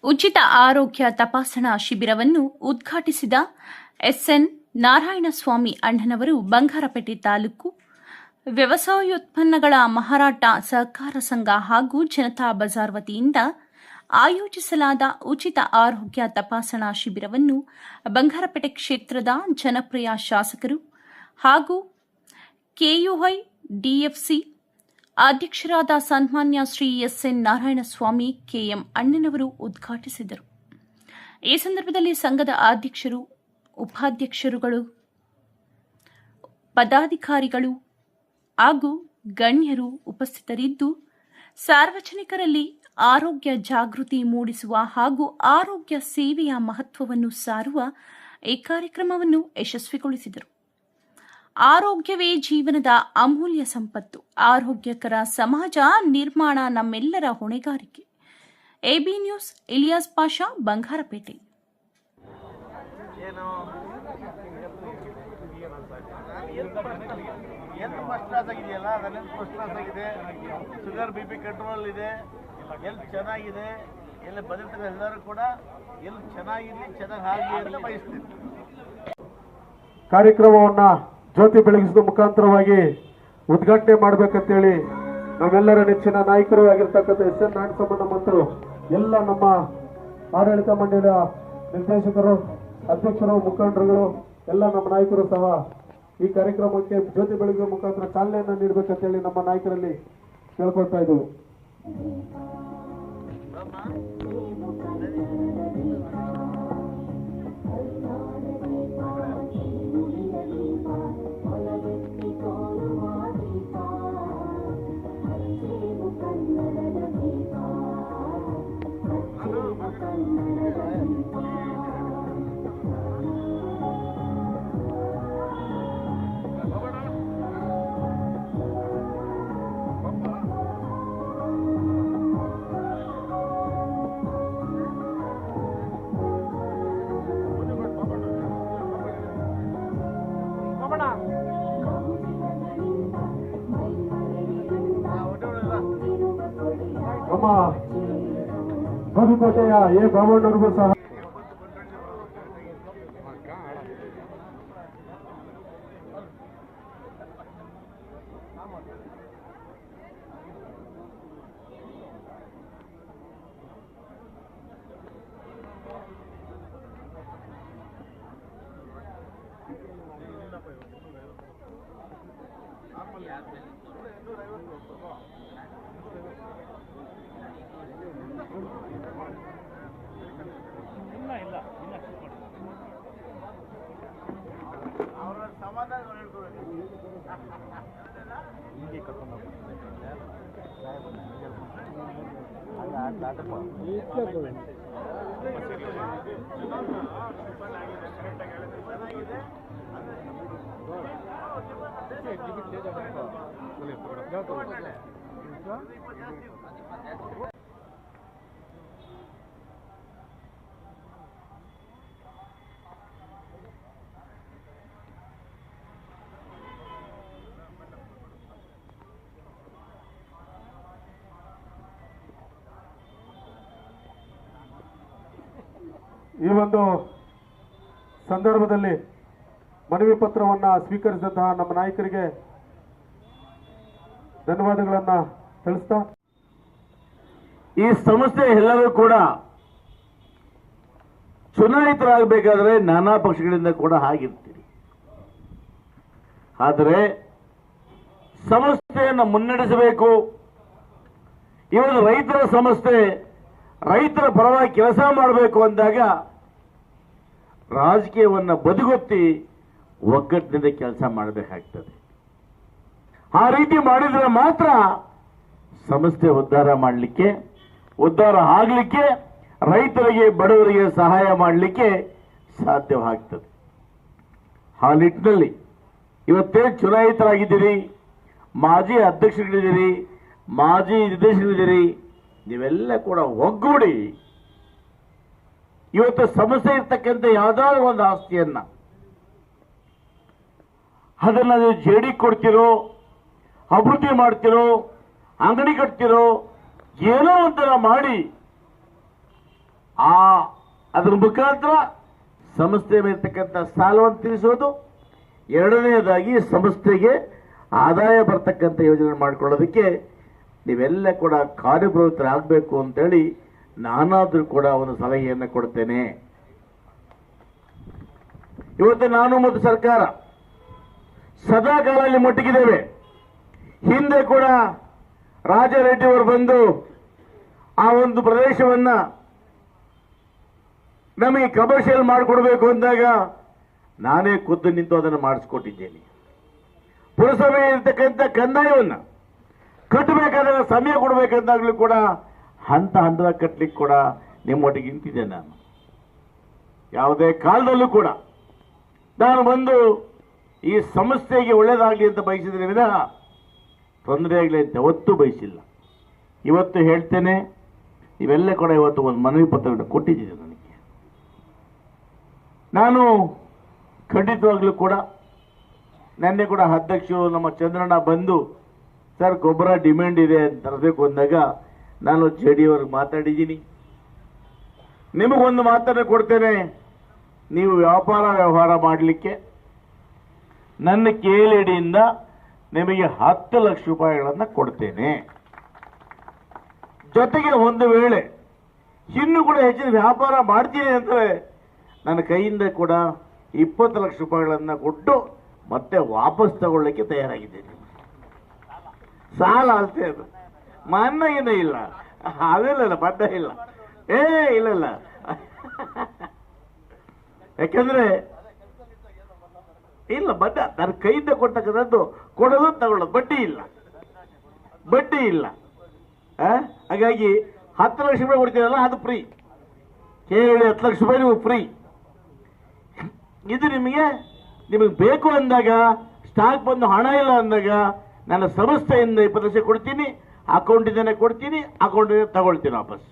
ಉಚಿತ ಆರೋಗ್ಯ ತಪಾಸಣಾ ಶಿಬಿರವನ್ನು ಉದ್ಘಾಟಿಸಿದ ಎಸ್ಎನ್ ನಾರಾಯಣಸ್ವಾಮಿ ಅಣ್ಣನವರು ಬಂಗಾರಪೇಟೆ ತಾಲೂಕು ವ್ಯವಸಾಯೋತ್ಪನ್ನಗಳ ಮಾರಾಟ ಸಹಕಾರ ಸಂಘ ಹಾಗೂ ಜನತಾ ಬಜಾರ್ ವತಿಯಿಂದ ಆಯೋಜಿಸಲಾದ ಉಚಿತ ಆರೋಗ್ಯ ತಪಾಸಣಾ ಶಿಬಿರವನ್ನು ಬಂಗಾರಪೇಟೆ ಕ್ಷೇತ್ರದ ಜನಪ್ರಿಯ ಶಾಸಕರು ಹಾಗೂ ಕೆಯುಐ ಡಿಎಫ್ಸಿ ಅಧ್ಯಕ್ಷರಾದ ಸನ್ಮಾನ್ಯ ಶ್ರೀ ಎಸ್ಎನ್ ನಾರಾಯಣಸ್ವಾಮಿ ಕೆಎಂ ಅಣ್ಣನವರು ಉದ್ಘಾಟಿಸಿದರು. ಈ ಸಂದರ್ಭದಲ್ಲಿ ಸಂಘದ ಅಧ್ಯಕ್ಷರು, ಉಪಾಧ್ಯಕ್ಷರುಗಳು, ಪದಾಧಿಕಾರಿಗಳು ಹಾಗೂ ಗಣ್ಯರು ಉಪಸ್ಥಿತರಿದ್ದು ಸಾರ್ವಜನಿಕರಲ್ಲಿ ಆರೋಗ್ಯ ಜಾಗೃತಿ ಮೂಡಿಸುವ ಹಾಗೂ ಆರೋಗ್ಯ ಸೇವೆಯ ಮಹತ್ವವನ್ನು ಸಾರುವ ಈ ಕಾರ್ಯಕ್ರಮವನ್ನು ಯಶಸ್ವಿಗೊಳಿಸಿದರು. ಆರೋಗ್ಯವೇ ಜೀವನದ ಅಮೂಲ್ಯ ಸಂಪತ್ತು. ಆರೋಗ್ಯಕರ ಸಮಾಜ ನಿರ್ಮಾಣ ನಮ್ಮೆಲ್ಲರ ಹೊಣೆಗಾರಿಕೆ. AB news, Ilyas Pasha, Bangarapete. Sugar BP control ಇದೆ, ಎಲ್ಲಿ ಚೆನ್ನಾಗಿದೆ, ಎಲ್ಲ ಬದುಕಿದ ಎಲ್ಲರೂ ಕೂಡ ಎಲ್ಲಿ ಚೆನ್ನಾಗಿರಲಿ, ಚೆನ್ನಾಗಿ ಆಗಲಿ ಬಯಸ್ತೀನಿ. ಕಾರ್ಯಕ್ರಮವನ್ನ ಜ್ಯೋತಿ ಬೆಳಗಿಸುವ ಮುಖಾಂತರವಾಗಿ ಉದ್ಘಾಟನೆ ಮಾಡಬೇಕಂತೇಳಿ ನಮ್ಮೆಲ್ಲರ ನೆಚ್ಚಿನ ನಾಯಕರು ಆಗಿರ್ತಕ್ಕಂಥ ಎಸ್ ಎನ್ ನಾರಾಯಣಸ್ವಾಮಿ ಮಂತ್ರು, ಎಲ್ಲ ನಮ್ಮ ಆಡಳಿತ ಮಂಡಳಿಯ ನಿರ್ದೇಶಕರು, ಅಧ್ಯಕ್ಷರು, ಮುಖಂಡರುಗಳು, ಎಲ್ಲ ನಮ್ಮ ನಾಯಕರು ಸಹ ಈ ಕಾರ್ಯಕ್ರಮಕ್ಕೆ ಜ್ಯೋತಿ ಬೆಳಗುವ ಮುಖಾಂತರ ಚಾಲನೆಯನ್ನು ನೀಡಬೇಕಂತೇಳಿ ನಮ್ಮ ನಾಯಕರಲ್ಲಿ ಕೇಳ್ಕೊಳ್ತಾ ಇದ್ದೀವಿ. ನಮ್ಮ ಹೊಸಕೋಟೆಯ ಎ ಬಾಬಣ್ಣವ್ರಿಗೂ ಸಹ ಅವರ ಸಮಾಧಾನ ಹೇಳ್ಕೊಳ್ಳಿ. ಹೀಗೆ ಕರ್ಕೊಂಡು ಈ ಒಂದು ಸಂದರ್ಭದಲ್ಲಿ ಮನವಿ ಪತ್ರವನ್ನು ಸ್ವೀಕರಿಸಿದಂತಹ ನಮ್ಮ ನಾಯಕರಿಗೆ ಧನ್ಯವಾದಗಳನ್ನ ತಿಳಿಸ್ತಾ, ಈ ಸಂಸ್ಥೆ ಎಲ್ಲರೂ ಕೂಡ ಚುನಾಯಿತರಾಗಬೇಕಾದ್ರೆ ನಾನಾ ಪಕ್ಷಗಳಿಂದ ಕೂಡ ಆಗಿರ್ತೀರಿ. ಆದರೆ ಸಂಸ್ಥೆಯನ್ನು ಮುನ್ನಡೆಸಬೇಕು. ಇವತ್ತು ರೈತರ ಸಂಸ್ಥೆ, ರೈತರ ಪರವಾಗಿ ಕೆಲಸ ಮಾಡಬೇಕು ಅಂದಾಗ ರಾಜಕೀಯವನ್ನು ಬದಿಗೊತ್ತಿ ಒಗ್ಗಟ್ಟಿನಿಂದ ಕೆಲಸ ಮಾಡಬೇಕಾಗ್ತದೆ. ಆ ರೀತಿ ಮಾಡಿದರೆ ಮಾತ್ರ ಸಂಸ್ಥೆ ಉದ್ಧಾರ ಆಗಲಿಕ್ಕೆ, ರೈತರಿಗೆ, ಬಡವರಿಗೆ ಸಹಾಯ ಮಾಡಲಿಕ್ಕೆ ಸಾಧ್ಯವಾಗ್ತದೆ. ಆ ನಿಟ್ಟಿನಲ್ಲಿ ಇವತ್ತೇ ಚುನಾಯಿತರಾಗಿದ್ದೀರಿ, ಮಾಜಿ ಅಧ್ಯಕ್ಷರಿದ್ದೀರಿ, ಮಾಜಿ ನಿರ್ದೇಶಕರಿದ್ದೀರಿ, ನೀವೆಲ್ಲ ಕೂಡ ಒಗ್ಗೂಡಿ ಇವತ್ತು ಸಮಸ್ಯೆ ಇರ್ತಕ್ಕಂಥ ಯಾವುದಾದ್ರೂ ಒಂದು ಆಸ್ತಿಯನ್ನ ಅದನ್ನ ನೀವು ಜೇಡಿ ಕೊಡ್ತಿರೋ, ಅಭಿವೃದ್ಧಿ ಮಾಡ್ತಿರೋ, ಅಂಗಡಿ ಕಟ್ತಿರೋ, ಏನೋ ಒಂಥರ ಮಾಡಿ ಅದರ ಮುಖಾಂತರ ಸಂಸ್ಥೆ ಮೇಲಿರ್ತಕ್ಕಂಥ ಸಾಲವನ್ನು ತೀರಿಸೋದು, ಎರಡನೆಯದಾಗಿ ಸಂಸ್ಥೆಗೆ ಆದಾಯ ಬರ್ತಕ್ಕಂಥ ಯೋಜನೆ ಮಾಡಿಕೊಳ್ಳೋದಕ್ಕೆ ನೀವೆಲ್ಲ ಕೂಡ ಕಾರ್ಯಪ್ರವೃತ್ತರಾಗಬೇಕು ಅಂತೇಳಿ ನಾನಾದರೂ ಕೂಡ ಒಂದು ಸಲಹೆಯನ್ನು ಕೊಡ್ತೇನೆ. ಇವತ್ತು ನಾನು ಮತ್ತು ಸರ್ಕಾರ ಸದಾ ಕಾಲ ಅಲ್ಲಿ ಮುಟ್ಟಿಗಿದ್ದೇವೆ. ಹಿಂದೆ ಕೂಡ ರಾಜಾರೆಡ್ಡಿ ಅವರು ಬಂದು ಆ ಒಂದು ಪ್ರದೇಶವನ್ನ ನಮಗೆ ಕಮರ್ಷಿಯಲ್ ಮಾಡಿಕೊಡ್ಬೇಕು ಅಂದಾಗ ನಾನೇ ಖುದ್ದು ನಿಂತು ಅದನ್ನು ಮಾಡಿಸ್ಕೊಟ್ಟಿದ್ದೇನೆ. ಪುರಸಭೆ ಇರ್ತಕ್ಕಂಥ ಕಂದಾಯವನ್ನು ಕಟ್ಟಬೇಕಾದಾಗ ಸಮಯ ಕೊಡಬೇಕಂದಾಗಲೂ ಕೂಡ ಹಂತ ಹಂತವಾಗಿ ಕಟ್ಟಲಿಕ್ಕೆ ಕೂಡ ನಿಮ್ಮೊಟ್ಟಿಗೆ ನಿಂತಿದ್ದೆ. ನಾನು ಯಾವುದೇ ಕಾಲದಲ್ಲೂ ಕೂಡ ನಾನು ಬಂದು ಈ ಸಂಸ್ಥೆಗೆ ಒಳ್ಳೇದಾಗಲಿ ಅಂತ ಬಯಸಿದ್ರೆ ವಿನಃ ತೊಂದರೆ ಆಗಲಿ ಅಂತ ಯಾವತ್ತೂ ಬಯಸಿಲ್ಲ. ಇವತ್ತು ಹೇಳ್ತೇನೆ, ಇವೆಲ್ಲ ಕೂಡ ಇವತ್ತು ಒಂದು ಮನವಿ ಪತ್ರವನ್ನು ಕೊಟ್ಟಿದ್ದೀನಿ. ನನಗೆ ನಾನು ಖಂಡಿತವಾಗ್ಲೂ ಕೂಡ ನೆನ್ನೆ ಕೂಡ ಅಧ್ಯಕ್ಷರು ನಮ್ಮ ಚಂದ್ರಣ್ಣ ಬಂದು ಸರ್ ಗೊಬ್ಬರ ಡಿಮ್ಯಾಂಡ್ ಇದೆ ಅಂತ ತರಬೇಕು ಅಂದಾಗ ನಾನು JD ಅವ್ರಿಗೆ ಮಾತಾಡಿದ್ದೀನಿ. ನಿಮಗೊಂದು ಮಾತನ್ನು ಕೊಡ್ತೇನೆ, ನೀವು ವ್ಯವಹಾರ ಮಾಡಲಿಕ್ಕೆ ನನ್ನ KLEDಯಿಂದ ನಿಮಗೆ 10 ಲಕ್ಷ ರೂಪಾಯಿಗಳನ್ನು ಕೊಡ್ತೇನೆ. ಜೊತೆಗೆ ಒಂದು ವೇಳೆ ಇನ್ನೂ ಕೂಡ ಹೆಚ್ಚಿನ ವ್ಯಾಪಾರ ಮಾಡ್ತೀನಿ ಅಂದರೆ ನನ್ನ ಕೈಯಿಂದ ಕೂಡ 20 ಲಕ್ಷ ರೂಪಾಯಿಗಳನ್ನು ಕೊಟ್ಟು ಮತ್ತೆ ವಾಪಸ್ ತಗೊಳ್ಳಿಕ್ಕೆ ತಯಾರಾಗಿದ್ದೇನೆ. ಸಾಲ ಅಷ್ಟೇ, ಅದು ಮನ್ನ ಏನೂ ಇಲ್ಲ, ಅದಿಲ್ಲ, ಬಡ್ಡ ಇಲ್ಲ, ಇಲ್ಲ. ಯಾಕಂದ್ರೆ ಇಲ್ಲ, ಬಡ್ಡ ನನ್ನ ಕೈಯಿಂದ ಕೊಟ್ಟಕ್ಕಂಥದ್ದು ಕೊಡೋದು ತಗೊಳ್ಳೋದು, ಬಡ್ಡಿ ಇಲ್ಲ. ಹಾಗಾಗಿ 10 ಲಕ್ಷ ರೂಪಾಯಿ ಕೊಡ್ತೀರಲ್ಲ, ಅದು ಫ್ರೀ. ಕೇಳಿ 10 ಲಕ್ಷ ರೂಪಾಯಿ ನೀವು ಫ್ರೀ. ಇದು ನಿಮಗೆ ಬೇಕು ಅಂದಾಗ, ಸ್ಟಾಕ್ ಬಂದು ಹಣ ಇಲ್ಲ ಅಂದಾಗ ನನ್ನ ಸಂಸ್ಥೆಯಿಂದ 20 ಲಕ್ಷ ಕೊಡ್ತೀನಿ, ಅಕೌಂಟಿಂದನೇ ಕೊಡ್ತೀನಿ, ಅಕೌಂಟಿಂದ ತಗೊಳ್ತೀನಿ ವಾಪಸ್.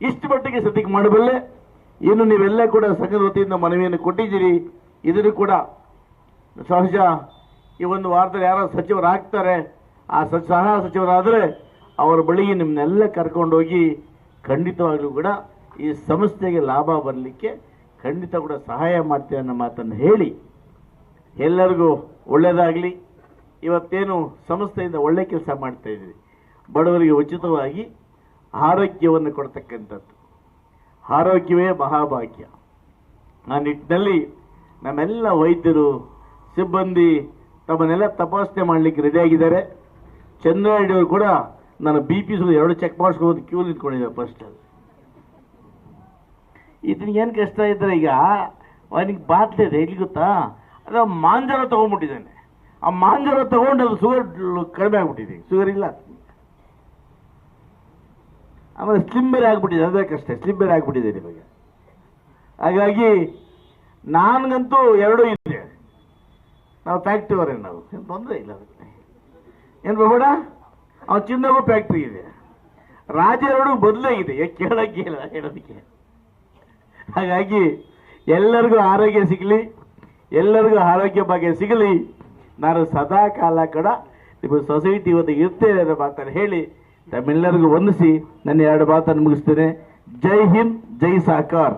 ಇಷ್ಟು ಮಟ್ಟಿಗೆ ಸದ್ಯಕ್ಕೆ ಮಾಡಬಲ್ಲೆ. ಇನ್ನು ನೀವೆಲ್ಲ ಕೂಡ ಸಂಘದ ವತಿಯಿಂದ ಮನವಿಯನ್ನು ಕೊಟ್ಟಿದ್ದೀರಿ. ಇದನ್ನು ಕೂಡ ಸಹಜ ಈ ಒಂದು ವಾರದಲ್ಲಿ ಯಾರೋ ಸಚಿವರಾಗ್ತಾರೆ, ಆ ಸಹ ಸಚಿವರಾದರೆ ಅವರ ಬಳಿಗೆ ನಿಮ್ಮನ್ನೆಲ್ಲ ಕರ್ಕೊಂಡೋಗಿ ಖಂಡಿತವಾಗ್ಲೂ ಕೂಡ ಈ ಸಂಸ್ಥೆಗೆ ಲಾಭ ಬರಲಿಕ್ಕೆ ಖಂಡಿತ ಕೂಡ ಸಹಾಯ ಮಾಡ್ತೀವಿ ಅನ್ನೋ ಮಾತನ್ನು ಹೇಳಿ ಎಲ್ಲರಿಗೂ ಒಳ್ಳೆಯದಾಗಲಿ. ಇವತ್ತೇನು ಸಂಸ್ಥೆಯಿಂದ ಒಳ್ಳೆ ಕೆಲಸ ಮಾಡ್ತಾ ಇದ್ದೀವಿ, ಬಡವರಿಗೆ ಉಚಿತವಾಗಿ ಆರೋಗ್ಯವನ್ನು ಕೊಡ್ತಕ್ಕಂಥದ್ದು. ಆರೋಗ್ಯವೇ ಮಹಾಭಾಗ್ಯ. ಆ ನಿಟ್ಟಿನಲ್ಲಿ ನಮ್ಮೆಲ್ಲ ವೈದ್ಯರು ಸಿಬ್ಬಂದಿ ತಮ್ಮನ್ನೆಲ್ಲ ತಪಾಸಣೆ ಮಾಡಲಿಕ್ಕೆ ರೆಡಿಯಾಗಿದ್ದಾರೆ. ಚಂದ್ರರೆಡ್ಡಿ ಅವರು ಕೂಡ ನಾನು BP 2 ಚೆಕ್ ಮಾಡಿಸ್ಕೊಂಡು ಕ್ಯೂ ನಿಂತ್ಕೊಂಡಿದ್ದಾರೆ. ಫಸ್ಟ್ ಇದನ್ನ ಏನು ಕಷ್ಟ ಇದ್ರೆ ಈಗ ಅವನಿಗೆ ಬಾತ್ಲೆ ಇದೆ, ಎಲ್ಲಿ ಗೊತ್ತಾ, ಅದು ಮಾಂಜರ ತೊಗೊಂಡ್ಬಿಟ್ಟಿದ್ದಾನೆ. ಆ ಮಾಂಜರ ತಗೊಂಡು ಅದು ಶುಗರ್ ಕಡಿಮೆ ಆಗ್ಬಿಟ್ಟಿದೆ, ಶುಗರ್ ಇಲ್ಲ. ಆಮೇಲೆ ಸ್ಲಿಮ್ ಬೇರೆ ಆಗ್ಬಿಟ್ಟಿದೆ, ಅದೇ ಕಷ್ಟ, ಸ್ಲಿಮ್ ಬೇರೆ ಆಗ್ಬಿಟ್ಟಿದೆ ನಿಮಗೆ. ಹಾಗಾಗಿ ನನಗಂತೂ 2 ಇದೆ. ನಾವು ಫ್ಯಾಕ್ಟ್ರಿ ಅವರೇ, ನಾವು ಏನು ತೊಂದರೆ ಇಲ್ಲ. ಅದಕ್ಕೆ ಏನು ಬೇಡ, ಅವ್ನು ಚಿನ್ನಗೂ ಫ್ಯಾಕ್ಟ್ರಿ ಇದೆ, ರಾಜ 2 ಬದಲೇ ಇದೆ, ಕೇಳೋಕ್ಕೆ ಇಲ್ಲ ಹೇಳೋದಕ್ಕೆ. ಹಾಗಾಗಿ ಎಲ್ಲರಿಗೂ ಆರೋಗ್ಯ ಸಿಗಲಿ, ಎಲ್ಲರಿಗೂ ಆರೋಗ್ಯ ಭಾಗ್ಯ ಸಿಗಲಿ. ನಾನು ಸದಾ ಕಾಲ ಕೂಡ ನಿಮ್ಮ ಸೊಸೈಟಿ ಇವತ್ತು ಇರ್ತೇನೆ ಅನ್ನೋ ಮಾತನ್ನು ಹೇಳಿ ತಮ್ಮೆಲ್ಲರಿಗೂ ವಂದಿಸಿ ನನ್ನ 2 ಮಾತನ್ನು ಮುಗಿಸ್ತೇನೆ. ಜೈ ಹಿಂದ್, ಜೈ ಸಾಕಾರ್.